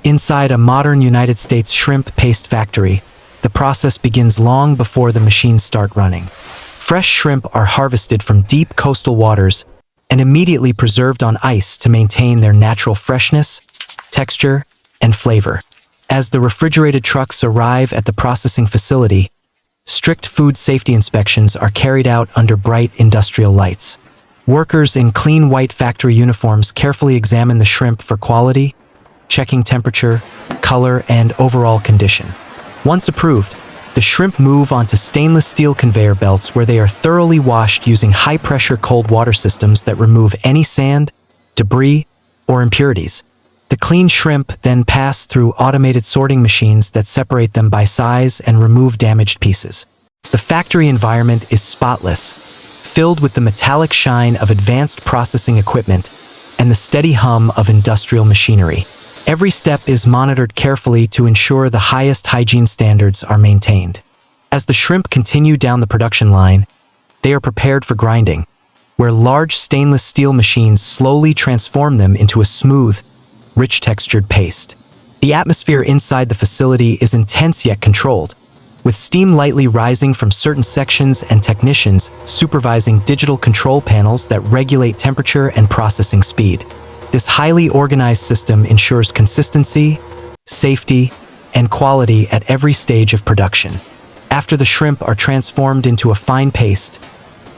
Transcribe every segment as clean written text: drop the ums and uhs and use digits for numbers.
Inside a modern United States shrimp paste factory, the process begins long before the machines start running. Fresh shrimp are harvested from deep coastal waters and immediately preserved on ice to maintain their natural freshness, texture, and flavor. As the refrigerated trucks arrive at the processing facility, strict food safety inspections are carried out under bright industrial lights. Workers in clean white factory uniforms carefully examine the shrimp for quality, checking temperature, color, and overall condition. Once approved, the shrimp move onto stainless steel conveyor belts where they are thoroughly washed using high-pressure cold water systems that remove any sand, debris, or impurities. The clean shrimp then pass through automated sorting machines that separate them by size and remove damaged pieces. The factory environment is spotless, filled with the metallic shine of advanced processing equipment and the steady hum of industrial machinery. Every step is monitored carefully to ensure the highest hygiene standards are maintained. As the shrimp continue down the production line, they are prepared for grinding, where large stainless steel machines slowly transform them into a smooth, rich textured paste. The atmosphere inside the facility is intense yet controlled, with steam lightly rising from certain sections and technicians supervising digital control panels that regulate temperature and processing speed. This highly organized system ensures consistency, safety, and quality at every stage of production. After the shrimp are transformed into a fine paste,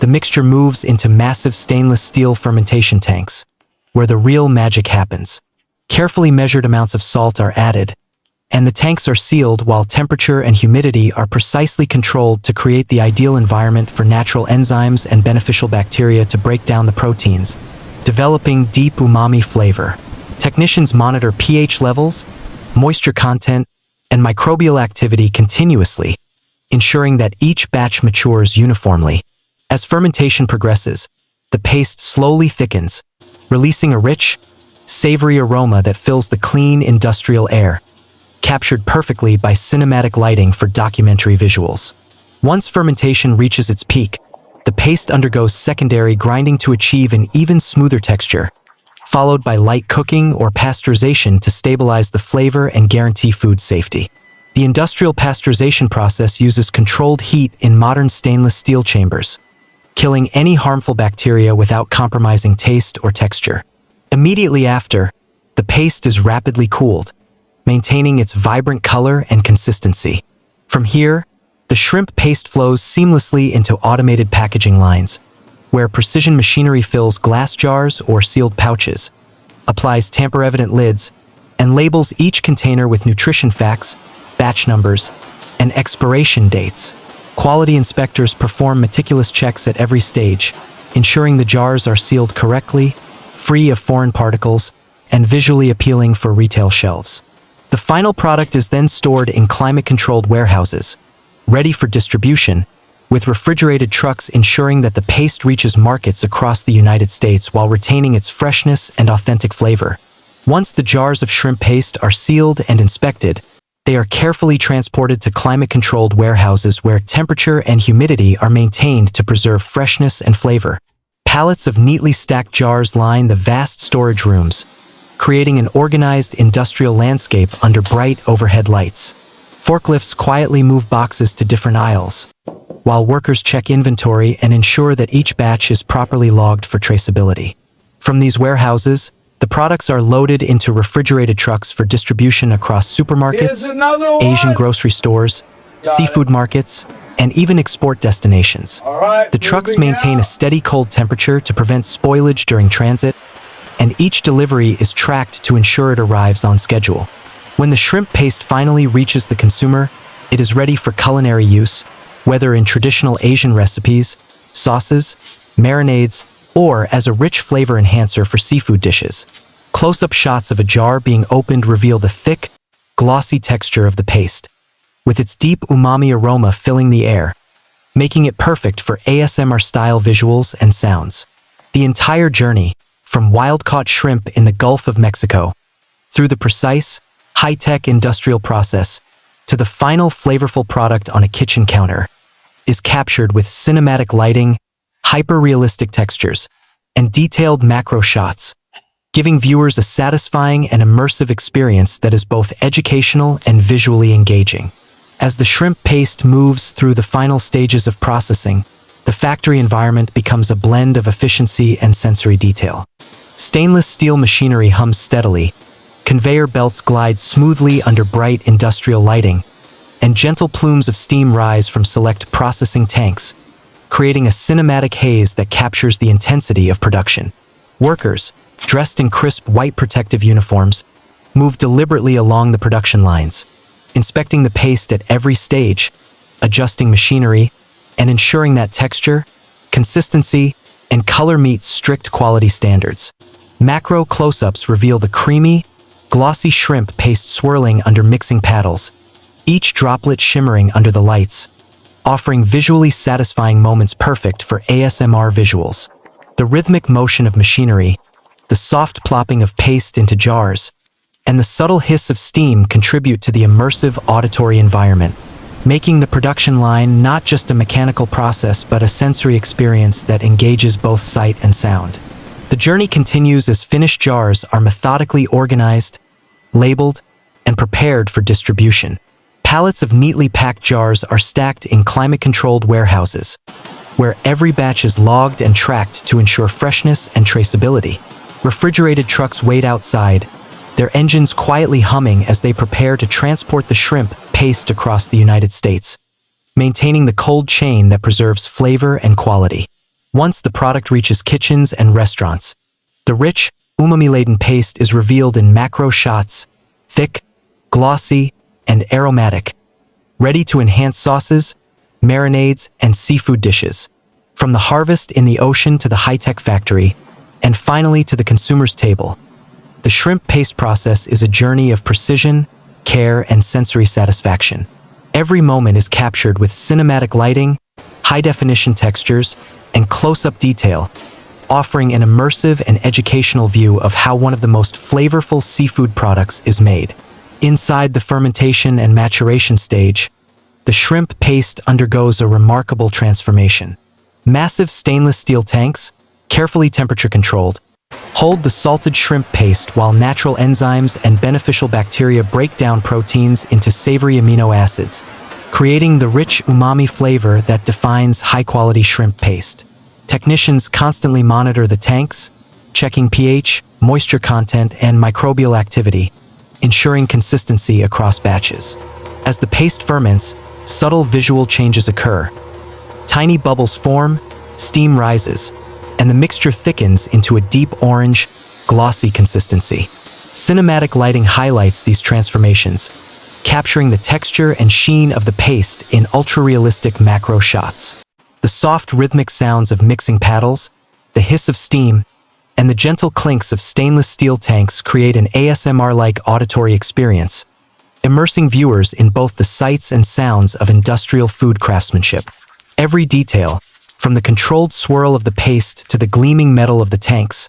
the mixture moves into massive stainless steel fermentation tanks, where the real magic happens. Carefully measured amounts of salt are added, and the tanks are sealed while temperature and humidity are precisely controlled to create the ideal environment for natural enzymes and beneficial bacteria to break down the proteins, developing deep umami flavor. Technicians monitor pH levels, moisture content, and microbial activity continuously, ensuring that each batch matures uniformly. As fermentation progresses, the paste slowly thickens, releasing a rich, savory aroma that fills the clean industrial air, captured perfectly by cinematic lighting for documentary visuals. Once fermentation reaches its peak, the paste undergoes secondary grinding to achieve an even smoother texture, followed by light cooking or pasteurization to stabilize the flavor and guarantee food safety. The industrial pasteurization process uses controlled heat in modern stainless steel chambers, killing any harmful bacteria without compromising taste or texture. Immediately after, the paste is rapidly cooled, maintaining its vibrant color and consistency. From here, the shrimp paste flows seamlessly into automated packaging lines, where precision machinery fills glass jars or sealed pouches, applies tamper-evident lids, and labels each container with nutrition facts, batch numbers, and expiration dates. Quality inspectors perform meticulous checks at every stage, ensuring the jars are sealed correctly, free of foreign particles, and visually appealing for retail shelves. The final product is then stored in climate-controlled warehouses, ready for distribution, with refrigerated trucks ensuring that the paste reaches markets across the United States while retaining its freshness and authentic flavor. Once the jars of shrimp paste are sealed and inspected, they are carefully transported to climate-controlled warehouses where temperature and humidity are maintained to preserve freshness and flavor. Pallets of neatly stacked jars line the vast storage rooms, creating an organized industrial landscape under bright overhead lights. Forklifts quietly move boxes to different aisles, while workers check inventory and ensure that each batch is properly logged for traceability. From these warehouses, the products are loaded into refrigerated trucks for distribution across supermarkets, Asian grocery stores, seafood markets, and even export destinations. The trucks maintain a steady cold temperature to prevent spoilage during transit, and each delivery is tracked to ensure it arrives on schedule. When the shrimp paste finally reaches the consumer, it is ready for culinary use, whether in traditional Asian recipes, sauces, marinades, or as a rich flavor enhancer for seafood dishes. Close-up shots of a jar being opened reveal the thick, glossy texture of the paste, with its deep umami aroma filling the air, making it perfect for ASMR-style visuals and sounds. The entire journey, from wild-caught shrimp in the Gulf of Mexico, through the precise, high-tech industrial process, to the final flavorful product on a kitchen counter, is captured with cinematic lighting, hyper-realistic textures, and detailed macro shots, giving viewers a satisfying and immersive experience that is both educational and visually engaging. As the shrimp paste moves through the final stages of processing, the factory environment becomes a blend of efficiency and sensory detail. Stainless steel machinery hums steadily, conveyor belts glide smoothly under bright industrial lighting, and gentle plumes of steam rise from select processing tanks, creating a cinematic haze that captures the intensity of production. Workers, dressed in crisp white protective uniforms, move deliberately along the production lines, inspecting the paste at every stage, adjusting machinery, and ensuring that texture, consistency, and color meet strict quality standards. Macro close-ups reveal the creamy, glossy shrimp paste swirling under mixing paddles, each droplet shimmering under the lights, offering visually satisfying moments perfect for ASMR visuals. The rhythmic motion of machinery, the soft plopping of paste into jars, and the subtle hiss of steam contribute to the immersive auditory environment, making the production line not just a mechanical process but a sensory experience that engages both sight and sound. The journey continues as finished jars are methodically organized, labeled, and prepared for distribution. Pallets of neatly packed jars are stacked in climate-controlled warehouses, where every batch is logged and tracked to ensure freshness and traceability. Refrigerated trucks wait outside, their engines quietly humming as they prepare to transport the shrimp paste across the United States, maintaining the cold chain that preserves flavor and quality. Once the product reaches kitchens and restaurants, the rich, umami-laden paste is revealed in macro shots, thick, glossy, and aromatic, ready to enhance sauces, marinades, and seafood dishes. From the harvest in the ocean to the high-tech factory, and finally to the consumer's table, the shrimp paste process is a journey of precision, care, and sensory satisfaction. Every moment is captured with cinematic lighting, high-definition textures, and close-up detail, offering an immersive and educational view of how one of the most flavorful seafood products is made. Inside the fermentation and maturation stage, the shrimp paste undergoes a remarkable transformation. Massive stainless steel tanks, carefully temperature-controlled, hold the salted shrimp paste while natural enzymes and beneficial bacteria break down proteins into savory amino acids, creating the rich umami flavor that defines high-quality shrimp paste. Technicians constantly monitor the tanks, checking pH, moisture content, and microbial activity, ensuring consistency across batches. As the paste ferments, subtle visual changes occur. Tiny bubbles form, steam rises, and the mixture thickens into a deep orange, glossy consistency. Cinematic lighting highlights these transformations, capturing the texture and sheen of the paste in ultra-realistic macro shots. The soft rhythmic sounds of mixing paddles, the hiss of steam, and the gentle clinks of stainless steel tanks create an ASMR-like auditory experience, immersing viewers in both the sights and sounds of industrial food craftsmanship. Every detail, from the controlled swirl of the paste to the gleaming metal of the tanks,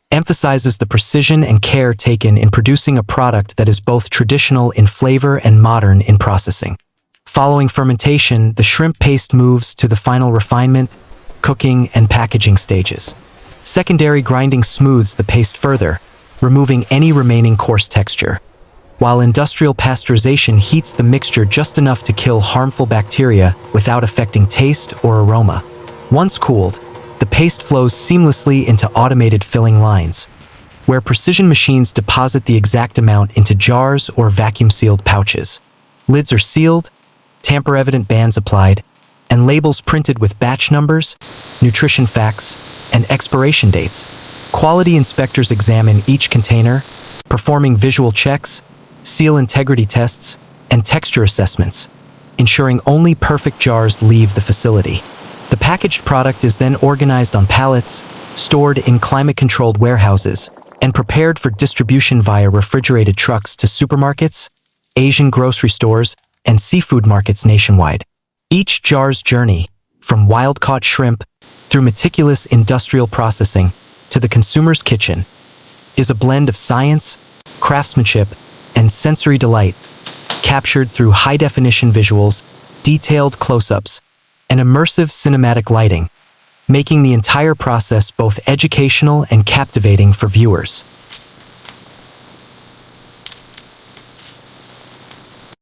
emphasizes the precision and care taken in producing a product that is both traditional in flavor and modern in processing. Following fermentation, the shrimp paste moves to the final refinement, cooking, and packaging stages. Secondary grinding smooths the paste further, removing any remaining coarse texture, while industrial pasteurization heats the mixture just enough to kill harmful bacteria without affecting taste or aroma. Once cooled, the paste flows seamlessly into automated filling lines, where precision machines deposit the exact amount into jars or vacuum-sealed pouches. Lids are sealed, tamper-evident bands applied, and labels printed with batch numbers, nutrition facts, and expiration dates. Quality inspectors examine each container, performing visual checks, seal integrity tests, and texture assessments, ensuring only perfect jars leave the facility. The packaged product is then organized on pallets, stored in climate-controlled warehouses, and prepared for distribution via refrigerated trucks to supermarkets, Asian grocery stores, and seafood markets nationwide. Each jar's journey, from wild-caught shrimp through meticulous industrial processing to the consumer's kitchen, is a blend of science, craftsmanship, and sensory delight, captured through high-definition visuals, detailed close-ups, and immersive cinematic lighting, making the entire process both educational and captivating for viewers.